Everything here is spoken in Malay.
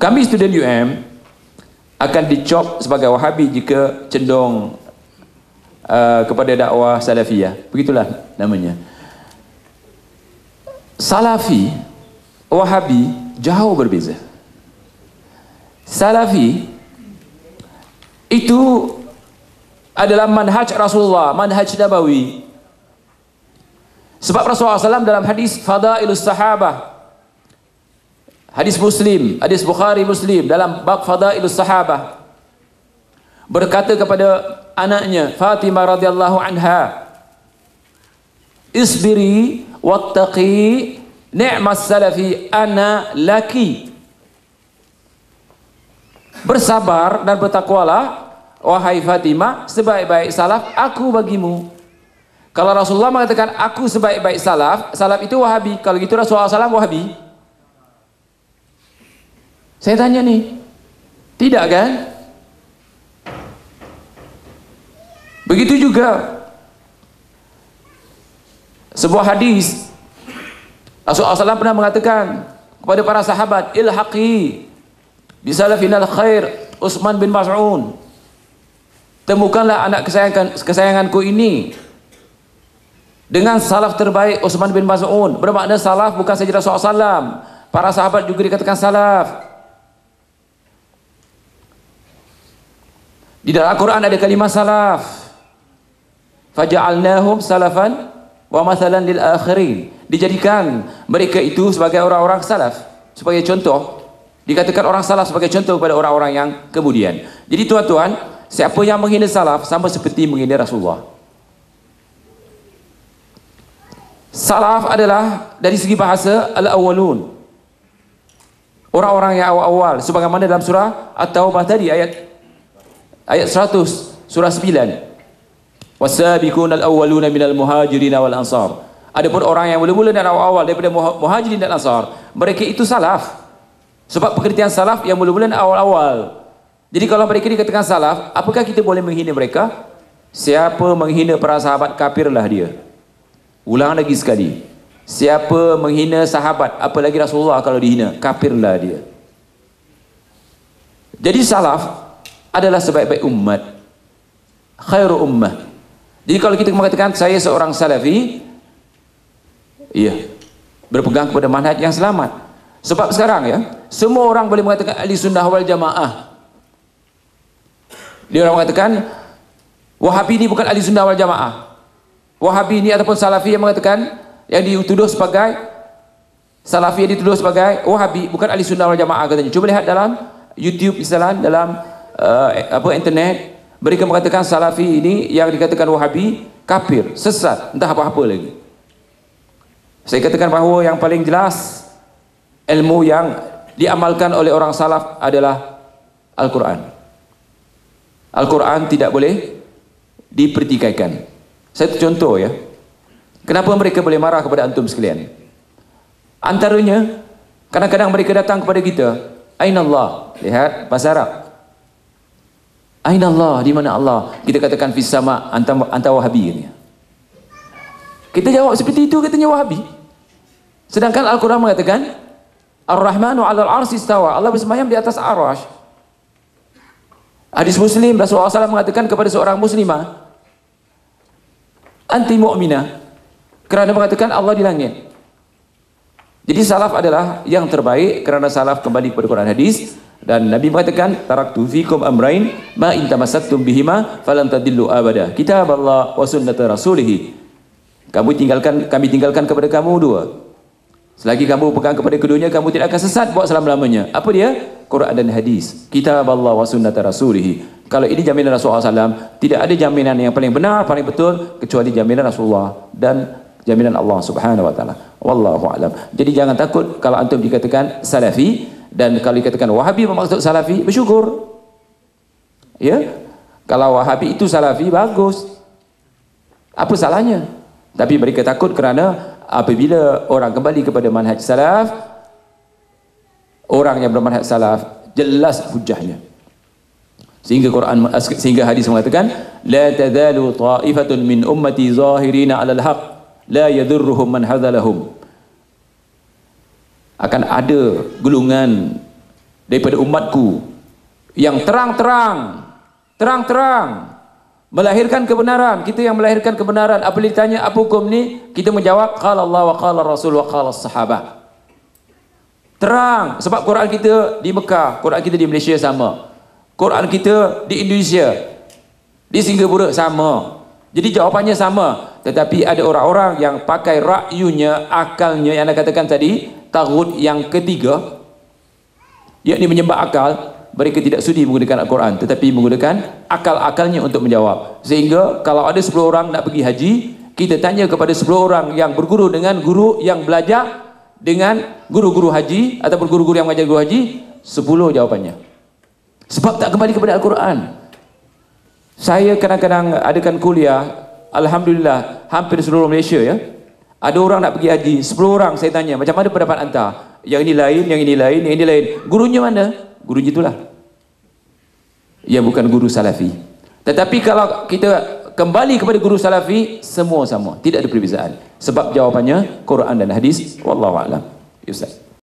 Kami student UM akan dicop sebagai Wahabi jika cenderung kepada dakwah Salafiyah. Begitulah namanya. Salafi, Wahabi jauh berbeza. Salafi itu adalah manhaj Rasulullah, manhaj Nabawi. Sebab Rasulullah SAW dalam hadis Fadailus Sahabah, hadis Muslim, hadis Bukhari Muslim, dalam bab Fadailus Sahabah, berkata kepada anaknya Fatimah radhiyallahu anha, isbiri wattaqi ni'mas salafi ana laki. Bersabar dan bertakwalah wahai Fatimah, sebaik-baik salaf aku bagimu. Kalau Rasulullah mengatakan aku sebaik-baik salaf, salaf itu Wahabi. Kalau gitu Rasulullah SAW Wahabi. Saya tanya nih, tidak kan? Begitu juga sebuah hadis, Rasulullah SAW pernah mengatakan kepada para sahabat, ilhaqi bisalafinal khair Utsman bin Mas'un, temukanlah anak kesayanganku ini dengan salaf terbaik Utsman bin Mas'un. Bermakna salaf bukan saja Rasulullah SAW, para sahabat juga dikatakan salaf. Di dalam Al-Quran ada kalimah salaf, faja'alnahum salafan wa mathalan lil akhirin. Dijadikan mereka itu sebagai orang-orang salaf, sebagai contoh. Dikatakan orang salaf sebagai contoh kepada orang-orang yang kemudian. Jadi tuan-tuan, siapa yang menghina salaf sama seperti menghina Rasulullah. Salaf adalah dari segi bahasa al-awwalun, orang-orang yang awal-awal, sebagaimana dalam surah At-Taubah tadi ayat 100, surah 9. Wasabiqunal awwaluna minal muhajirin wal ansar. Adapun orang yang mula-mula dan awal-awal daripada muhajirin dan ansar, mereka itu salaf. Sebab pengertian salaf yang mula-mula dan awal-awal. Jadi kalau mereka dikatakan salaf, apakah kita boleh menghina mereka? Siapa menghina para sahabat, kafirlah dia. Ulang lagi sekali, siapa menghina sahabat, apalagi Rasulullah, kalau dihina, kafirlah dia. Jadi salaf adalah sebaik-baik umat, khairu ummah. Jadi kalau kita mengatakan saya seorang salafi, iya, berpegang kepada manhaj yang selamat. Sebab sekarang ya, semua orang boleh mengatakan ahli sunnah wal jamaah. Dia orang mengatakan Wahabi ini bukan ahli sunnah wal jamaah. Wahabi ini ataupun Salafi yang mengatakan, yang dituduh sebagai Salafi, yang dituduh sebagai Wahabi, bukan ahli sunnah wal jamaah katanya. Cuba lihat dalam YouTube misalnya, dalam internet, mereka mengatakan Salafi ini yang dikatakan Wahabi kafir, sesat, entah apa-apa lagi. Saya katakan bahawa yang paling jelas ilmu yang diamalkan oleh orang salaf adalah Al-Quran. Al-Quran tidak boleh dipertikaikan. Satu contoh ya, kenapa mereka boleh marah kepada antum sekalian? Antaranya, kadang-kadang mereka datang kepada kita, Aina Allah, lihat bahasa Arab, Aina Allah, di mana Allah? Kita katakan fis sama, anta Wahabi ini. Kita jawab seperti itu, katanya Wahabi. Sedangkan Al-Quran mengatakan Ar-Rahmanu 'alal 'arsy istawa, Allah bersemayam di atas arasy. Hadis Muslim, Rasulullah SAW mengatakan kepada seorang muslimah, anti mu'minah, kerana mengatakan Allah di langit. Jadi salaf adalah yang terbaik kerana salaf kembali kepada Quran hadis, dan Nabi mengatakan taraktu fikum amrain ma in tamassaktum bihima falan tadillu abada, kitab Allah wa sunnat rasulih. Kami tinggalkan kepada kamu dua. Selagi kamu pegang kepada keduanya, kamu tidak akan sesat buat selama-lamanya. Apa dia? Quran dan hadis, kitab Allah wa sunnat rasulih. Kalau ini jaminan Rasulullah SAW, tidak ada jaminan yang paling benar, paling betul, kecuali jaminan Rasulullah dan jaminan Allah Subhanahu wa taala. Wallahu a'lam. Jadi jangan takut kalau antum dikatakan Salafi, dan kalau dikatakan Wahabi bermaksud Salafi, bersyukur. Ya. Kalau Wahabi itu Salafi, bagus. Apa salahnya? Tapi mereka takut kerana apabila orang kembali kepada manhaj salaf, orang yang bermanhaj salaf jelas hujahnya. Sehingga hadis mengatakan la tadzalu ta'ifatun min ummati zahirina 'alal haqq la yadhurruhum man hadzalahum. Akan ada golongan daripada umatku yang terang-terang melahirkan kebenaran. Kita yang melahirkan kebenaran. Apabila ditanya apa hukum ni, kita menjawab qala Allah wa qala Rasul wa qala sahabah. Terang. Sebab Quran kita di Mekah, Quran kita di Malaysia sama, Quran kita di Indonesia, di Singapura sama. Jadi jawapannya sama. Tetapi ada orang-orang yang pakai rakyunya, akalnya, yang anda katakan tadi, taghut yang ketiga, yakni menyembah akal. Mereka tidak sudi menggunakan Al-Quran, tetapi menggunakan akal-akalnya untuk menjawab. Sehingga kalau ada 10 orang nak pergi haji, kita tanya kepada 10 orang yang berguru dengan guru yang belajar dengan guru-guru haji ataupun guru-guru yang mengajar guru haji, 10 jawapannya. Sebab tak kembali kepada Al-Quran. Saya kadang-kadang adakan kuliah, alhamdulillah hampir seluruh Malaysia ya. Ada orang nak pergi haji, 10 orang saya tanya, macam mana pendapat anda? Yang ini lain, yang ini lain, yang ini lain. Gurunya mana? Gurunya itulah. Yang bukan guru salafi. Tetapi kalau kita kembali kepada guru salafi, semua sama, tidak ada perbezaan. Sebab jawapannya Quran dan hadis. Wallahu a'lam. Ya Ustaz.